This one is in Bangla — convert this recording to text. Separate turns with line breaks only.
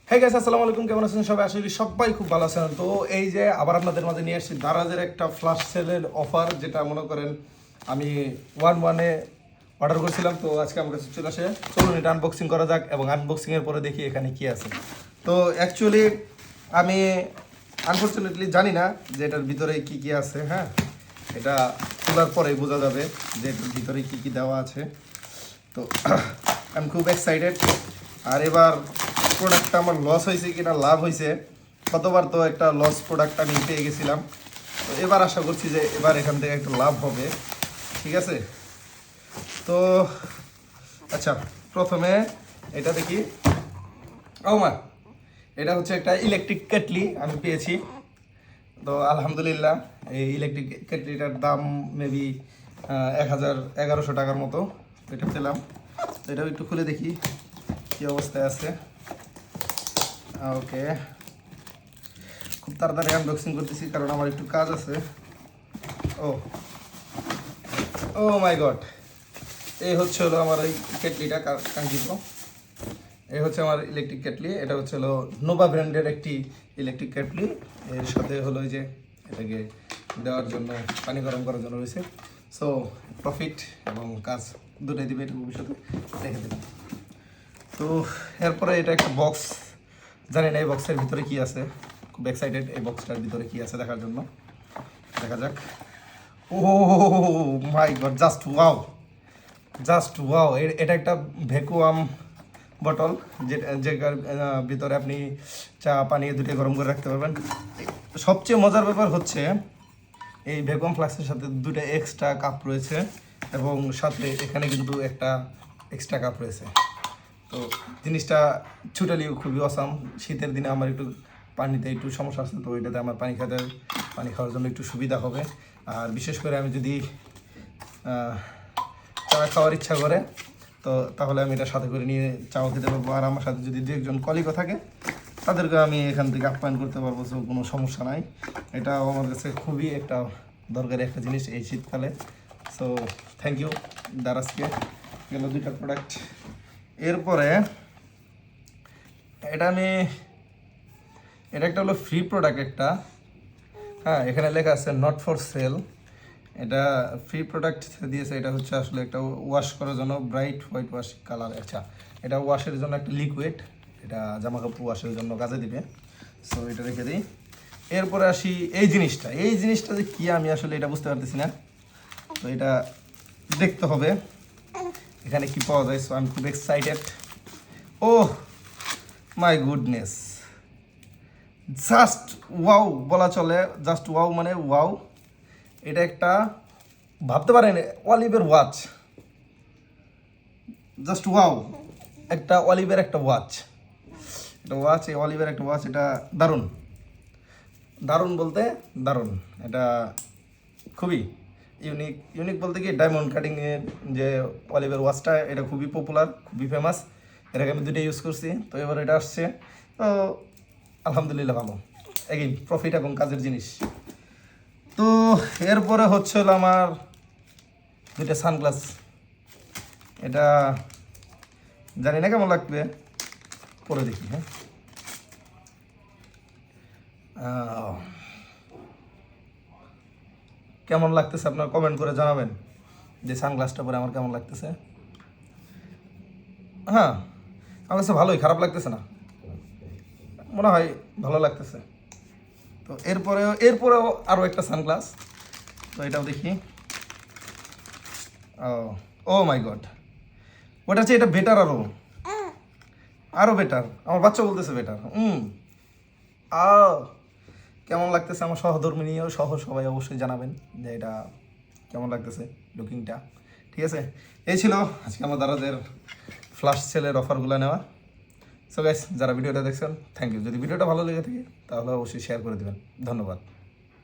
হ্যাঁ গাইস, আসসালামু আলাইকুম। কেমন আছেন সবাই? আশা করি সবাই খুব ভালো আছেন। তো এই যে আবার আপনাদের মাঝে নিয়ে আসছি দারাজের একটা ফ্ল্যাশ সেলের অফার, যেটা মনে করেন আমি 1-1-এ অর্ডার করেছিলাম। তো আজকে আমার কাছে চলে আসে, চলুন এটা আনবক্সিং করা যাক এবং আনবক্সিংয়ের পরে দেখি এখানে কি আছে। তো অ্যাকচুয়ালি আমি আনফর্চুনেটলি জানি না যে এটার ভিতরে কি কি আছে। হ্যাঁ, এটা খোলার পরেই বোঝা যাবে যে এটার ভিতরে কি কি দেওয়া আছে। তো আমি খুব এক্সাইটেড। আর এবার প্রোডাক্টটা আমার লস হয়েছে কিনা লাভ হয়েছে, কতবার তো একটা লস প্রোডাক্ট আমি পেয়ে গেছিলাম। তো এবার আশা করছি যে এবার এখান থেকে একটা লাভ হবে। ঠিক আছে, তো আচ্ছা, প্রথমে এটা দেখি। ও মা, এটা হচ্ছে একটা ইলেকট্রিক কেটলি আমি পেয়েছি। তো আলহামদুলিল্লাহ, এই ইলেকট্রিক কেটলিটার দাম মেবি 1100 টাকার মতো এটা পেলাম। তো এটাও একটু খুলে দেখি কি অবস্থায় আছে। ওকে, খুব তাড়াতাড়ি আনবক্সিং করতেছি কারণ আমার একটু কাজ আছে। ও ও মাই গড, এই হচ্ছে হলো আমার এই কেটলিটা কাঙ্ক্ষিত। এই হচ্ছে আমার ইলেকট্রিক কেটলি। এটা হচ্ছে হলো নোভা ব্র্যান্ডের একটি ইলেকট্রিক কেটলি। এর সাথে হলো এই যে এটাকে দেওয়ার জন্য, পানি গরম করার জন্য রয়েছে। সো প্রফিট এবং কাজ দুটোই দিবে, এটা ভবিষ্যতে রেখে দেবে। তো এরপরে এটা একটা বক্স, জানি না এই বক্সের ভিতরে কি আছে। খুব এক্সাইটেড এই বক্সটার ভিতরে কি আছে দেখার জন্য। দেখা যাক। Oh my God, just wow, just wow. এটা একটা ভ্যাকুয়াম বটল, যেটার ভিতরে আপনি চা পানি দুটো গরম করে রাখতে পারবেন। সবচেয়ে মজার ব্যাপার হচ্ছে এই ভ্যাকুয়াম ফ্লাস্কের সাথে দুটো এক্সট্রা কাপ রয়েছে এবং সাথে এখানে কিন্তু একটা এক্সট্রা কাপ রয়েছে। তো জিনিসটা টোটালি খুবই অসাম। শীতের দিনে আমার একটু পানিতে একটু সমস্যা আছে, তো ওইটাতে আমার পানি খাওয়ার জন্য একটু সুবিধা হবে। আর বিশেষ করে আমি যদি চা খাওয়ার ইচ্ছা করে, তো তাহলে আমি এটা সাথে করে নিয়ে চাও খেতে পারবো। আর আমার সাথে যদি দু একজন কলিগও থাকে, তাদেরকে আমি এখান থেকে আপ্যায়ন করতে পারবো, তো কোনো সমস্যা নাই। এটা আমার কাছে খুবই একটা দরকারি একটা জিনিস এই শীতকালে। সো থ্যাংক ইউ দারাজকে। গেল দুইটা প্রোডাক্ট। এরপরে এটা একটা হলো ফ্রি প্রোডাক্ট একটা। হ্যাঁ, এখানে লেখা আছে নট ফর সেল। এটা ফ্রি প্রোডাক্ট দিয়েছে। এটা হচ্ছে আসলে একটা ওয়াশ করার জন্য, ব্রাইট হোয়াইট ওয়াশ কালার। আচ্ছা, এটা ওয়াশের জন্য একটা লিকুইড, এটা জামা কাপড় ওয়াশের জন্য কাজে দিবে। সো এটা রেখে দিই। এরপরে আসি এই জিনিসটা যে কী আমি আসলে এটা বুঝতে পারতেছি না। তো এটা দেখতে হবে এখানে কি পাওয়া যায়। সো আমি খুব excited. Oh my goodness, just wow বলা চলে। জাস্ট ওয়াও মানে ওয়াও। এটা একটা, ভাবতে পারেন, অলিভের ওয়াচ। জাস্ট ওয়াও, একটা অলিভের একটা ওয়াচ। এটা ওয়াচ, এই অলিভের একটা ওয়াচ। এটা দারুণ, দারুণ বলতে দারুণ। এটা খুবই ইউনিক বলতে কি, ডায়মন্ড কাটিংয়ের যে অলিভের ওয়াচটা, এটা খুবই পপুলার, খুবই ফেমাস। এটাকে আমি দুটো ইউজ করছি। তো এবার এটা আসছে, তো আলহামদুলিল্লাহ ভালো। এগেইন প্রফিট এবং কাজের জিনিস। তো এরপরে হচ্ছে হলো আমার দুইটা সানগ্লাস। এটা জানি না কেমন লাগবে, পরে দেখি। হ্যাঁ, কেমন লাগতেছে আপনার কমেন্ট করে জানাবেন যে সানগ্লাসটা পরে আমার কেমন লাগতেছে। হ্যাঁ, আমার কাছে ভালোই, খারাপ লাগতেছে না, মনে হয় ভালো লাগতেছে। তো এরপরেও আরও একটা সানগ্লাস। তো এটাও দেখি। ও ও মাই গড, ওটা হচ্ছে, এটা বেটার, আরও বেটার। আমার বাচ্চা বলতেছে বেটার। কেমন লাগতেছে আমার সহধর্মিনীও সহ সবাই অবশ্যই জানাবেন যে এটা কেমন লাগতেছে লুকিংটা। ঠিক আছে, এই ছিল আজকে আমার দাদাদের ফ্ল্যাশ সেলের অফারগুলো নেওয়া। সো গাইস, যারা ভিডিওটা দেখছেন, থ্যাংক ইউ। যদি ভিডিওটা ভালো লেগে থাকে তাহলে অবশ্যই শেয়ার করে দেবেন। ধন্যবাদ।